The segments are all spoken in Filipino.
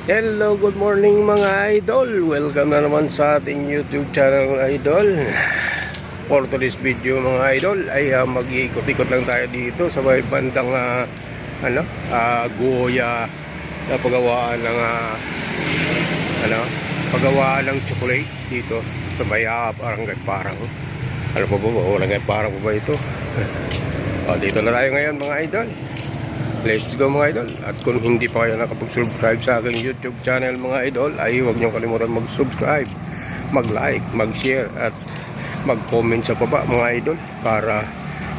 Hello, good morning mga idol. Welcome na naman sa ating YouTube channel mga idol. For today's video mga idol ay mag-iikot-ikot lang tayo dito sa may bandang Goya na paggawaan ng paggawaan ng chocolate dito sa may Barangay Parang. Ano pa ba? Barangay Parang pa ba ito? Dito na tayo ngayon mga idol. Let's go mga idol. At kung hindi pa kayo nakapag-subscribe sa aking YouTube channel mga idol, ay huwag niyo kalimutan mag-subscribe, mag-like, mag-share at mag-comment sa baba mga idol, para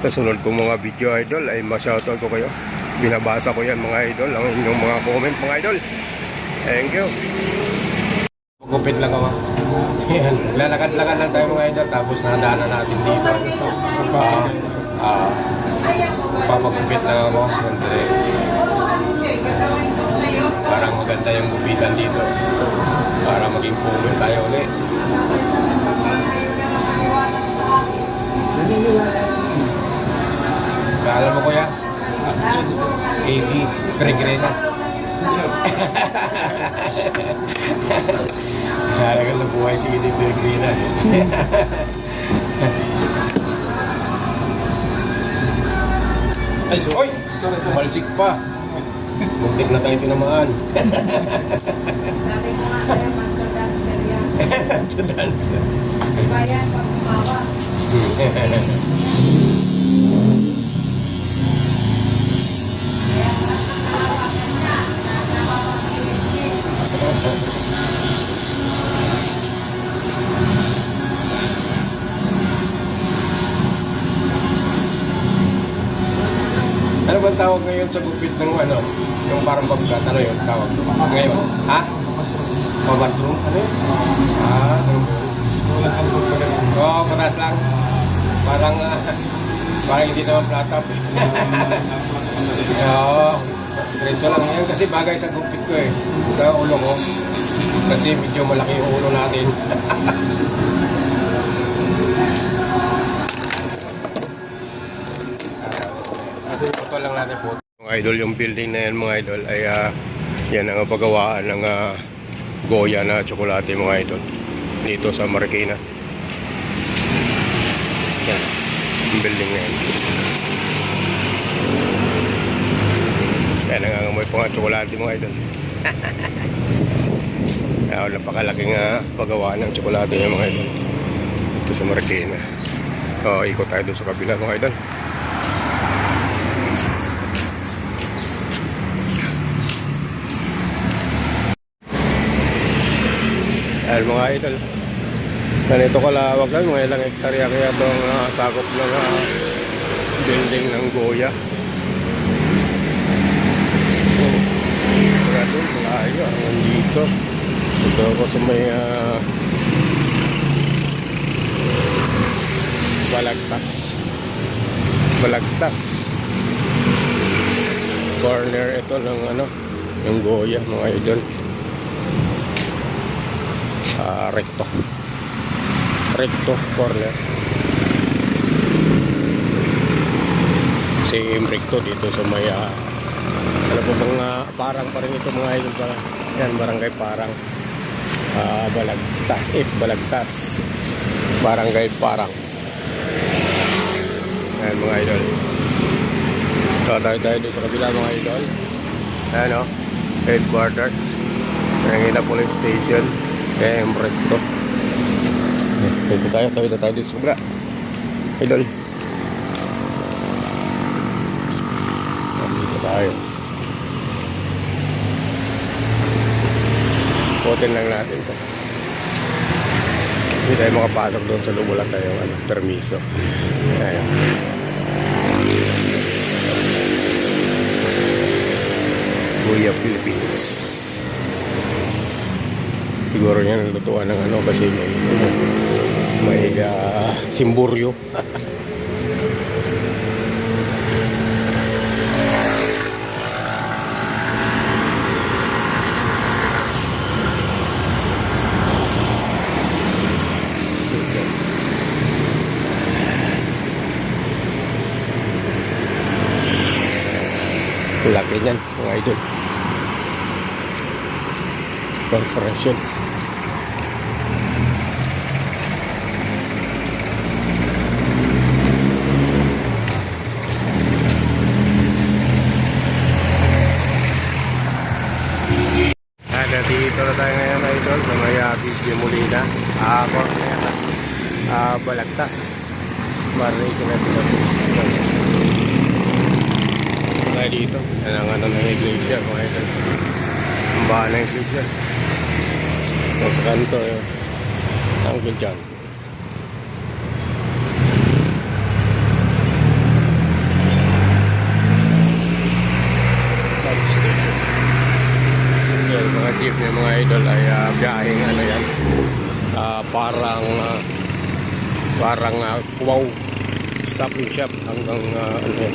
sa sunod kong mga video idol ay ma-shoutout ko kayo. Binabasa ko yan mga idol, ang inyong mga comment mga idol. Thank you. Gupit lang ako. Lalakad-lakad lang tayo mga idol, tapos nadaanan natin dito. Papagupit lang ako. Parang maganda yung gupitan dito para maging pulo tayo ulit. Kaalam mo kuya? AB, gre-gre na. Halagang nabuhay si Edith gre-gre na. Ay, sorry. Malsik pa. Muntik na tayo tinamaan. Sabi ko nga sa'yo, magso-dancer yan. Dancer. Diba yan, pag kumawa? Ano bang tawag ngayon sa gupit ng yung parang pagkat? Ano yun tawag ngayon? Ha? Bathroom? Ano yun? Oo, paras lang. Parang hindi naman flat up. Oo, diretso lang yan kasi bagay sa gupit ko sa ulo ko. Kasi medyo malaki yung ulo natin. Ito lang natin po mga idol, yung building na yan mga idol ay yan ang pagawaan ng Goya na tsokolate mga idol dito sa Marikina. Yan, yung building na yan. Kaya nangangamoy po nga tsokolate mga idol. Kaya napakalaking pagawaan ng tsokolate yung mga idol dito sa Marikina. Ikot tayo doon sa kabila mga idol. Ayan mga idol, ganito kalawag lang, mga ilang hektarya kaya itong sakop ng building ng Goya. Kaya doon, malayo, hanggang dito. Ito ako sa may Balagtas corner ito ng yung Goya mga idol. Recto corner. Same recto dito sa may ano po bang Parang pa rin ito mga idol para. Yan, Barangay Parang. Balagtas. Barangay Parang. Yan mga idol. So tayo dito sa kabila mga idol. Ayan headquarters Marikina Police Station. Kaya yung recto. Dito tayo dito sa kabila idol. Dito tayo. Putin lang natin ito. Hindi tayo makapasok doon sa loob, wala tayong permiso. Ayan. Goya Philippines. Siguro yan ang lutuan ng kasi may simburyo. Laki niyan mga idol. conference yun. Dito na tayo ngayon idol sa may Bigyo Molina. Ako ngayon Balagtas. Marinig ko na sila mga dito. Yan ang ano ng iglesia mga idol. Ang bahan ng iglesia. Sa kanto yun. Tangkil dyan. Yan, mga jeep niya mga idol ay biyaheng ano yan, parang wow, stop and shop hanggang ano yan,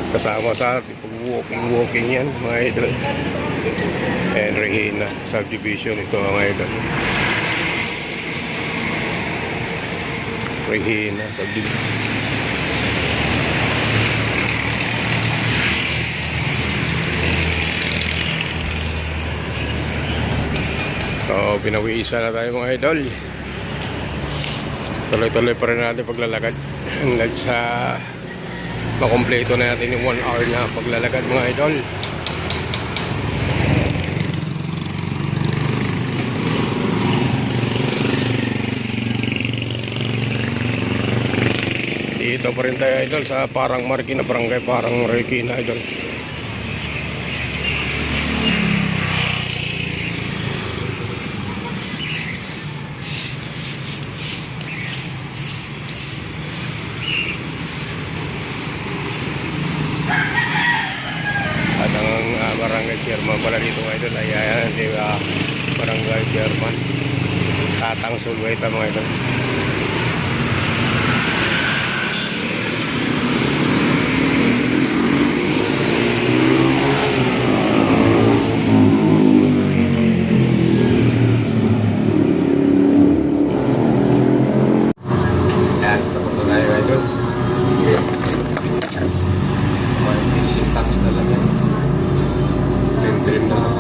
kasama sa walking yan mga idol. And Regina subdivision ito mga idol. Regina subdivision. So pinawiisa na tayo mga idol. Tuloy-tuloy pa rin natin paglalakad hanggang sa makompleto na natin yung 1 hour na paglalakad mga idol. Dito pa rin tayo idol sa Parang Marikina, barangay Parang Marikina idol. At ang barangay chairman pala dito mga idol ay si barangay chairman Tatang Sulweta mga idol. Yan, tapos na tayo idol. May fixing tax talaga. Trim na lang.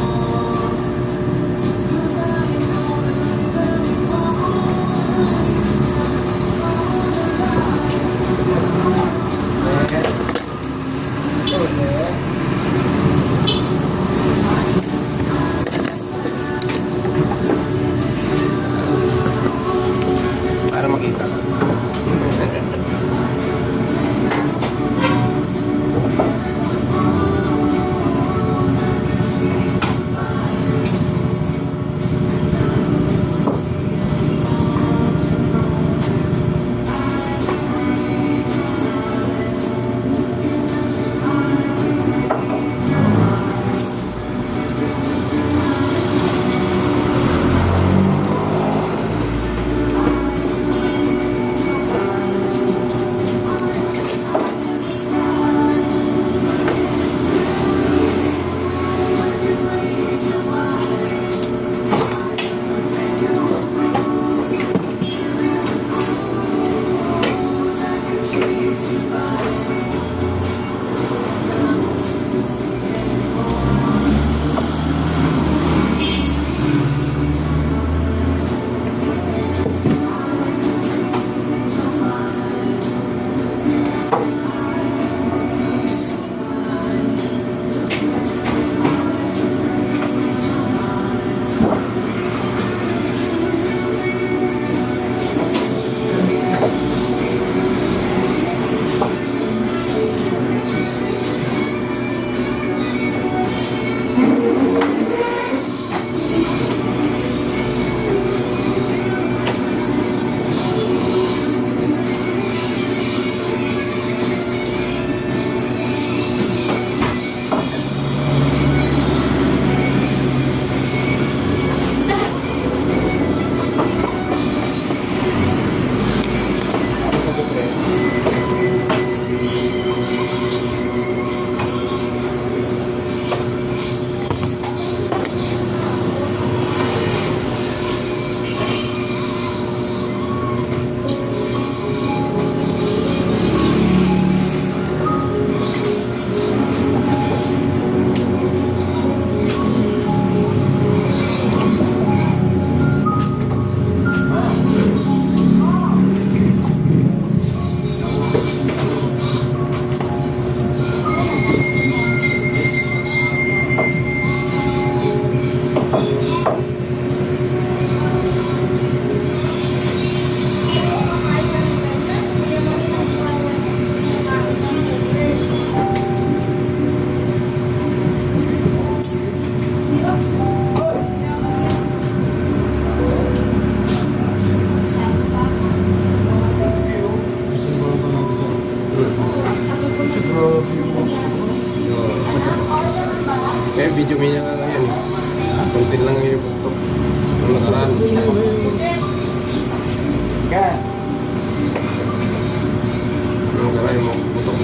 Kaya video niya nga ngayon. Kuntin lang yung pagtok. Ang nakaraan. Kaya, Ang nakaraan yung mga putok.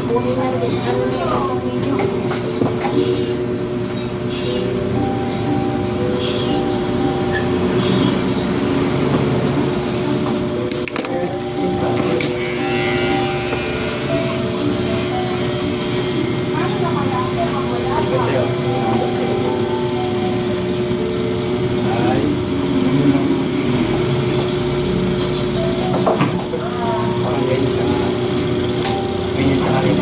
Kunin na din. Ano na yung video? ganda yun. Ay. Parang ganyan ka. Ganyan ka rin.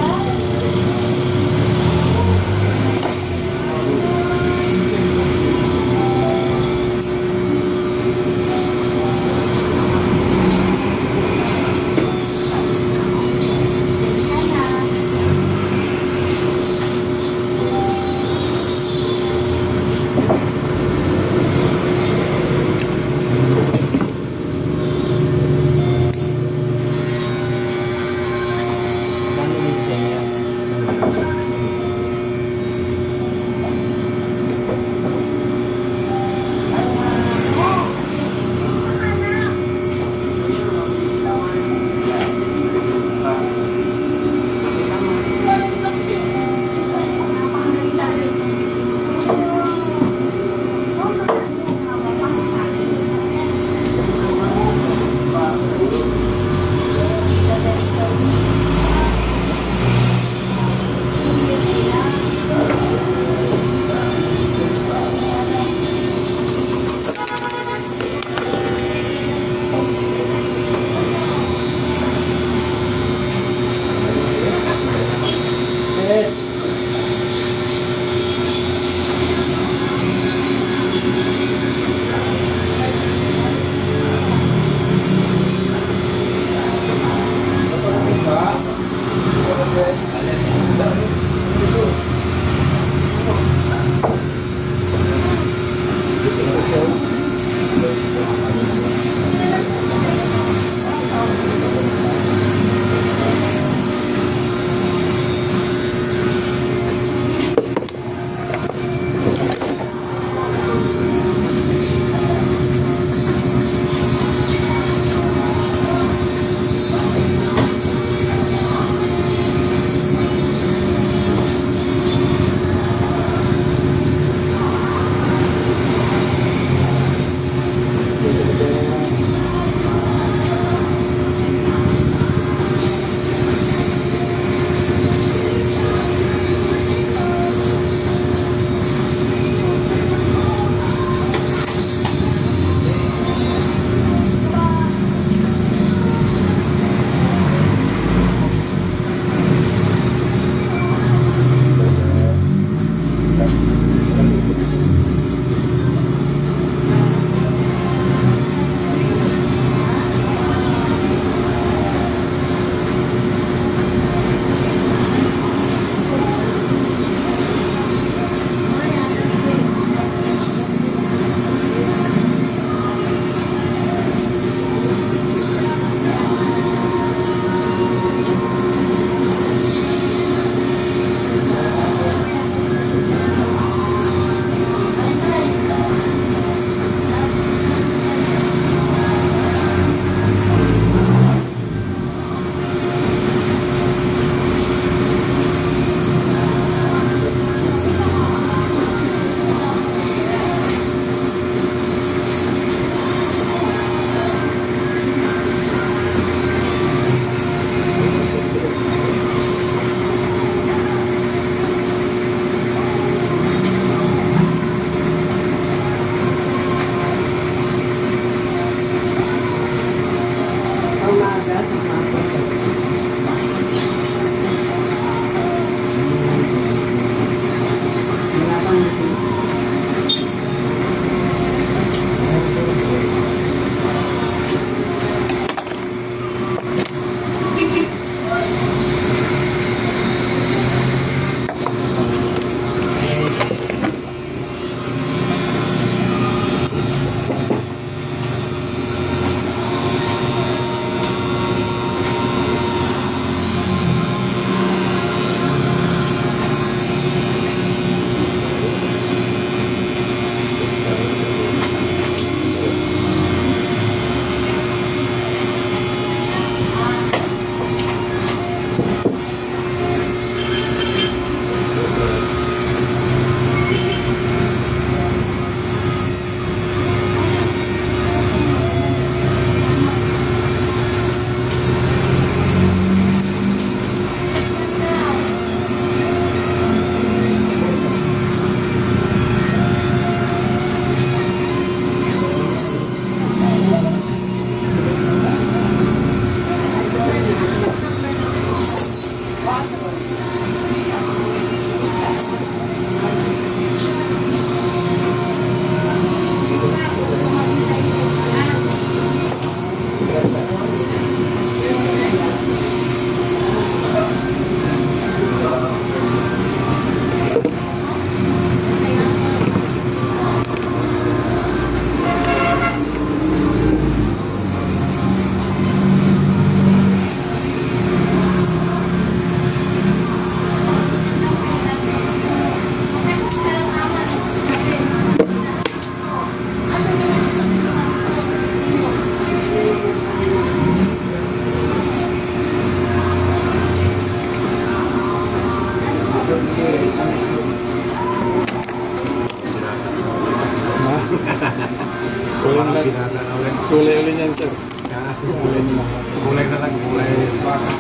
bata.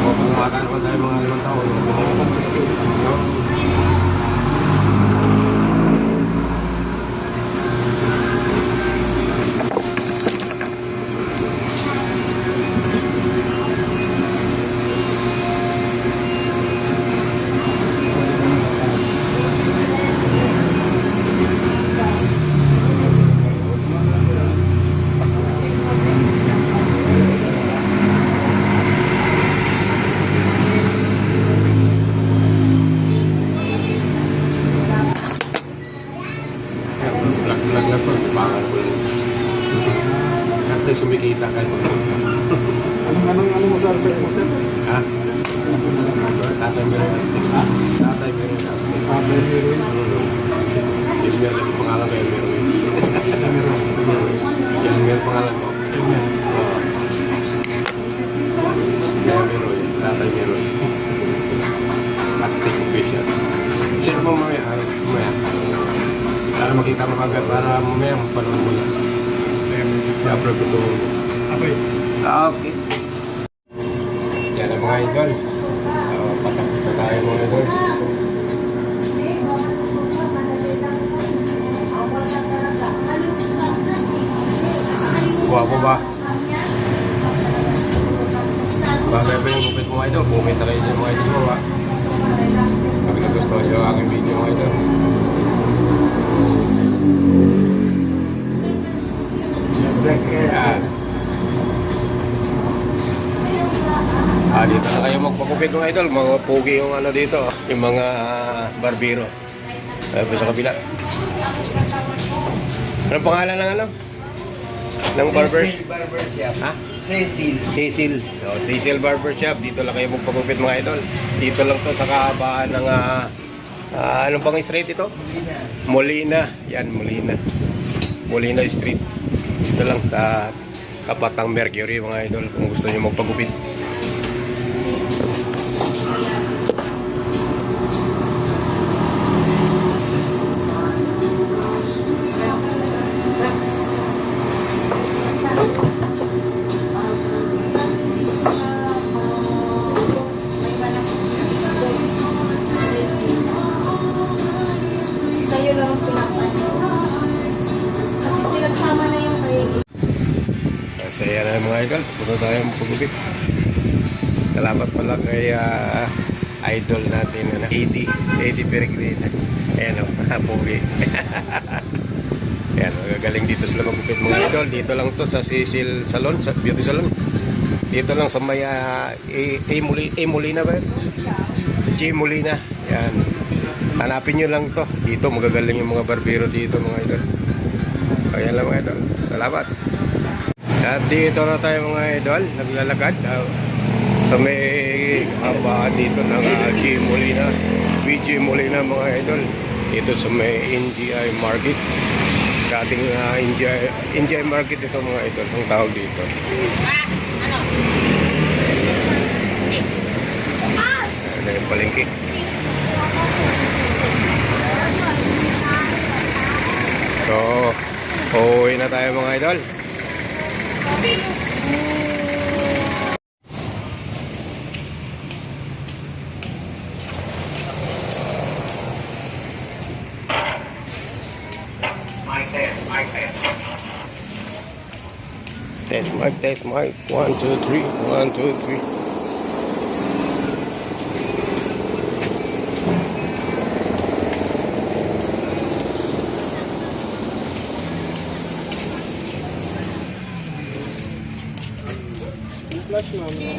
Kung kumakain ko tayo mga 5 taon, no? Vlog na to, baka kasi sumikita kayo. Anong masarap mo, sir? Ha? Tatay meron astig. Tatay meron astig. Yung meron kasi pangalan ko yung meron. Yung meron pangalan ko. Oo. Kaya meron. Tatay meron. Astig official. Share mo mamaya. Para makita mo kagad, para mamaya magpanood mo lang. I-upload ko ito. Okay. Yan ang mga idol. Patapos na tayo mga idol. Guwapo ba? Bagay ba yung gupit mga idol? Comment na kayo dyan mga idol mo ba? Pag nagustuhan nyo ang aking video mga idol. Dito na kayo magpakupit mga idol. Mga pogi yung ano dito. Yung mga barbero. Sa kabila. Anong pangalan ng ano? Ng barber? Cecil Barbershop. Ha? Cecil. Cecil. Cecil Barbershop. Dito lang kayo magpakupit mga idol. Dito lang to sa kahabaan ng anong pang street ito? Molina. Yan, Molina. Molina Street. Dito lang sa kapatang Mercury mga idol kung gusto niyo magpagupit. Kayo lang ang pinapanood. Kasi pinagsama na yung kayo. So yan na mga idol, puno tayo magpagupit. Salamat pala kay idol natin, Eddie Peregrina. Ayan o, pogi. Ayan, magagaling dito sila magupit mga idol. Dito lang to sa Cecil Salon, sa beauty salon. Dito lang sa may Molina ba yun? J. Molina. Yan. Hanapin nyo lang to. Dito magagaling yung mga barbero dito mga idol. Ayan lang mga idol. Salamat. At dito na tayo mga idol. Naglalakad. Sa may habaan dito ng J. Molina. VJ Molina mga idol. Dito sa may NGI Market. Dating NGI Market ito mga idol. Ang tawag dito. Ano yung palengke. So, uuwi na tayo mga idol. Test mic. 1, 2, 3. 1, 2, 3. Flash namin.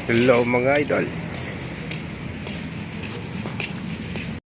Hello mga idol.